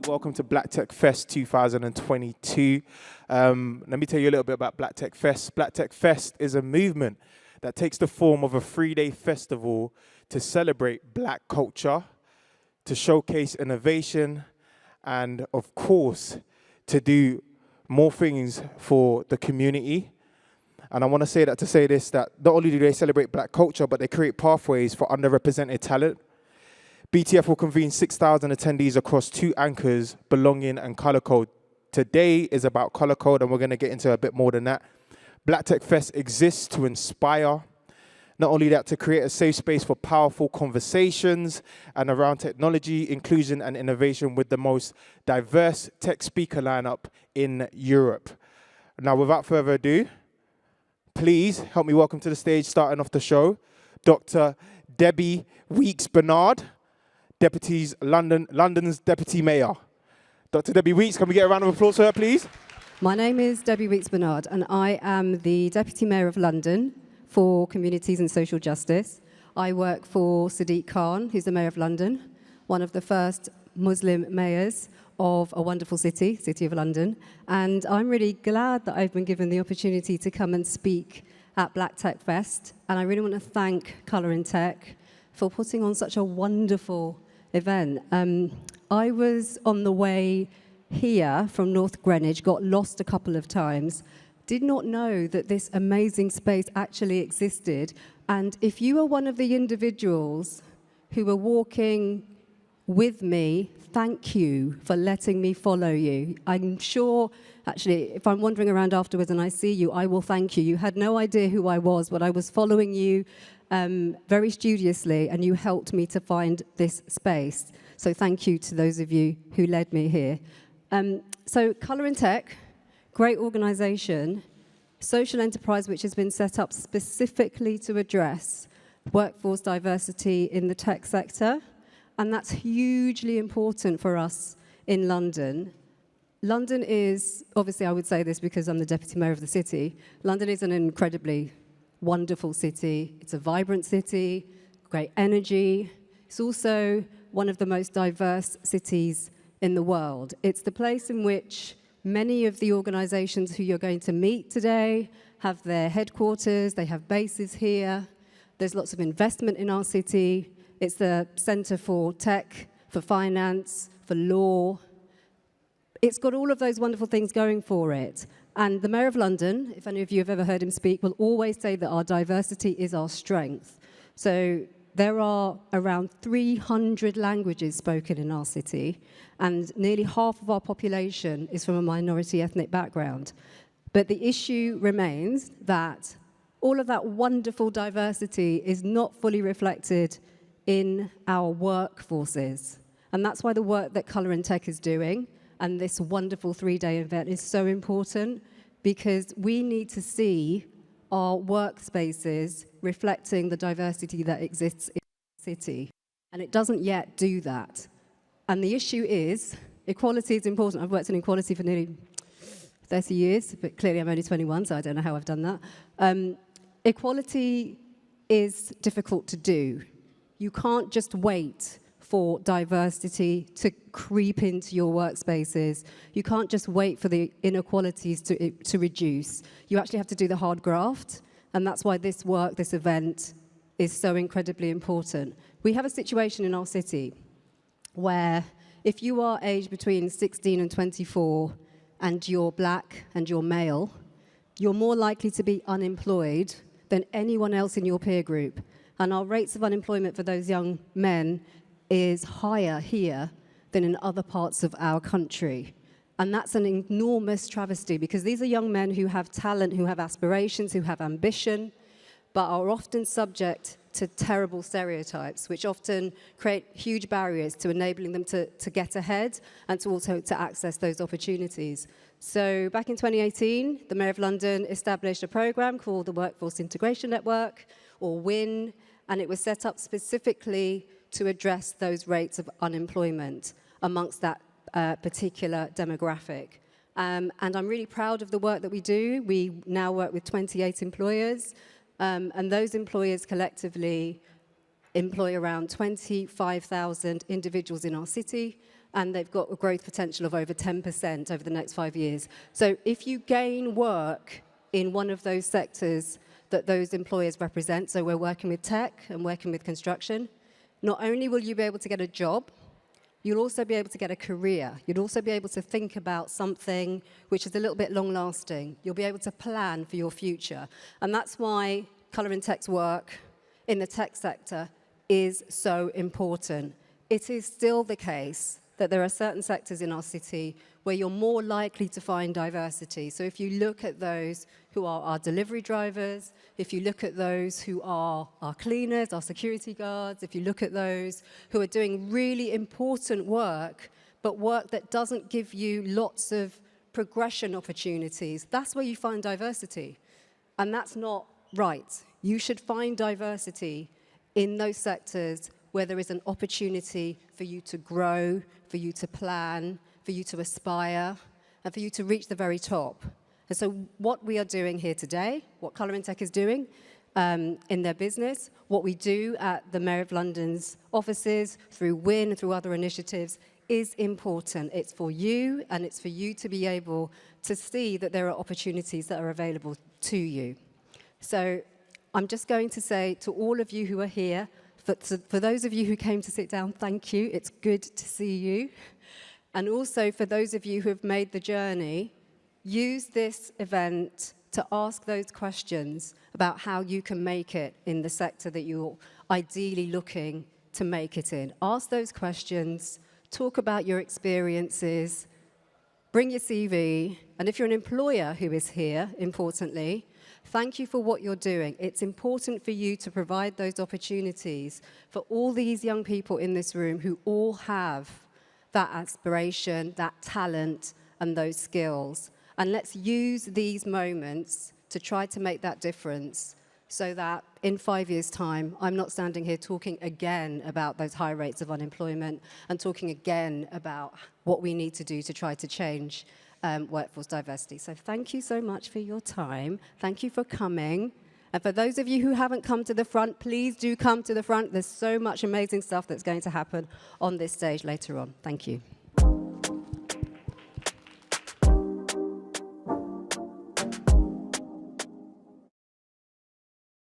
Welcome to Black Tech Fest 2022. Let me tell you a little bit about Black Tech Fest. Black Tech Fest is a movement that takes the form of a 3-day festival to celebrate black culture, to showcase innovation, and of course, to do more things for the community. And I want to say that that not only do they celebrate black culture, but they create pathways for underrepresented talent. BTF will convene 6,000 attendees across 2 anchors, Belonging and Color Code. Today is about Color Code, and we're going to get into a bit more than that. Black Tech Fest exists to inspire, not only that, to create a safe space for powerful conversations and around technology, inclusion, and innovation with the most diverse tech speaker lineup in Europe. Now, without further ado, please help me welcome to the stage, starting off the show, Dr. Debbie Weeks-Bernard, London's Deputy Mayor. Dr. Debbie Weeks, can we get a round of applause for her, please? My name is Debbie Weeks-Bernard, and I am the Deputy Mayor of London for Communities and Social Justice. I work for Sadiq Khan, who's the Mayor of London, one of the first Muslim mayors of a wonderful city, City of London. And I'm really glad that I've been given the opportunity to come and speak at Black Tech Fest. And I really want to thank Colour in Tech for putting on such a wonderful event. I was on the way here from North Greenwich, got lost a couple of times, did not know that this amazing space actually existed. And if you are one of the individuals who were walking with me, thank you for letting me follow you. I'm sure, actually, if I'm wandering around afterwards and I see you, I will thank you. You had no idea who I was, but I was following you very studiously, and you helped me to find this space. So thank you to those of you who led me here. So Colour in Tech, great organisation, social enterprise which has been set up specifically to address workforce diversity in the tech sector, and that's hugely important for us in London. London is, obviously I would say this because I'm the Deputy Mayor of the city, London is an incredibly wonderful city. It's a vibrant city, great energy. It's also one of the most diverse cities in the world. It's the place in which many of the organizations who you're going to meet today have their headquarters, they have bases here. There's lots of investment in our city. It's the center for tech, for finance, for law. It's got all of those wonderful things going for it. And the Mayor of London, if any of you have ever heard him speak, will always say that our diversity is our strength. So there are around 300 languages spoken in our city, and nearly half of our population is from a minority ethnic background. But the issue remains that all of that wonderful diversity is not fully reflected in our workforces. And that's why the work that Colour in Tech is doing and this wonderful 3-day event is so important, because we need to see our workspaces reflecting the diversity that exists in the city. And it doesn't yet do that. And the issue is, equality is important. I've worked in equality for nearly 30 years, but clearly I'm only 21, so I don't know how I've done that. Equality is difficult to do. You can't just wait for diversity to creep into your workspaces. You can't just wait for the inequalities to reduce. You actually have to do the hard graft, and that's why this work, this event, is so incredibly important. We have a situation in our city where if you are aged between 16 and 24 and you're black and you're male, you're more likely to be unemployed than anyone else in your peer group. And our rates of unemployment for those young men is higher here than in other parts of our country. And that's an enormous travesty, because these are young men who have talent, who have aspirations, who have ambition, but are often subject to terrible stereotypes, which often create huge barriers to enabling them to get ahead and to also to access those opportunities. So back in 2018, the Mayor of London established a program called the Workforce Integration Network, or WIN, and it was set up specifically to address those rates of unemployment amongst that particular demographic. And I'm really proud of the work that we do. We now work with 28 employers, and those employers collectively employ around 25,000 individuals in our city, and they've got a growth potential of over 10% over the next 5 years. So if you gain work in one of those sectors that those employers represent, so we're working with tech and working with construction, not only will you be able to get a job, you'll also be able to get a career. You'll also be able to think about something which is a little bit long-lasting. You'll be able to plan for your future. And that's why Colour in Tech's work in the tech sector is so important. It is still the case that there are certain sectors in our city where you're more likely to find diversity. So if you look at those who are our delivery drivers, if you look at those who are our cleaners, our security guards, if you look at those who are doing really important work, but work that doesn't give you lots of progression opportunities, that's where you find diversity. And that's not right. You should find diversity in those sectors where there is an opportunity for you to grow, for you to plan, for you to aspire, and for you to reach the very top. And so what we are doing here today, what Colour in Tech is doing in their business, what we do at the Mayor of London's offices, through WIN, through other initiatives, is important. It's for you, and it's for you to be able to see that there are opportunities that are available to you. So I'm just going to say to all of you who are here, for those of you who came to sit down, thank you. It's good to see you. And also for those of you who have made the journey, use this event to ask those questions about how you can make it in the sector that you're ideally looking to make it in. Ask those questions, talk about your experiences, bring your CV, and if you're an employer who is here, importantly, thank you for what you're doing. It's important for you to provide those opportunities for all these young people in this room who all have that aspiration, that talent, and those skills. And let's use these moments to try to make that difference so that in 5 years' time, I'm not standing here talking again about those high rates of unemployment and talking again about what we need to do to try to change workforce diversity. So thank you so much for your time. Thank you for coming. And for those of you who haven't come to the front, please do come to the front. There's so much amazing stuff that's going to happen on this stage later on. Thank you.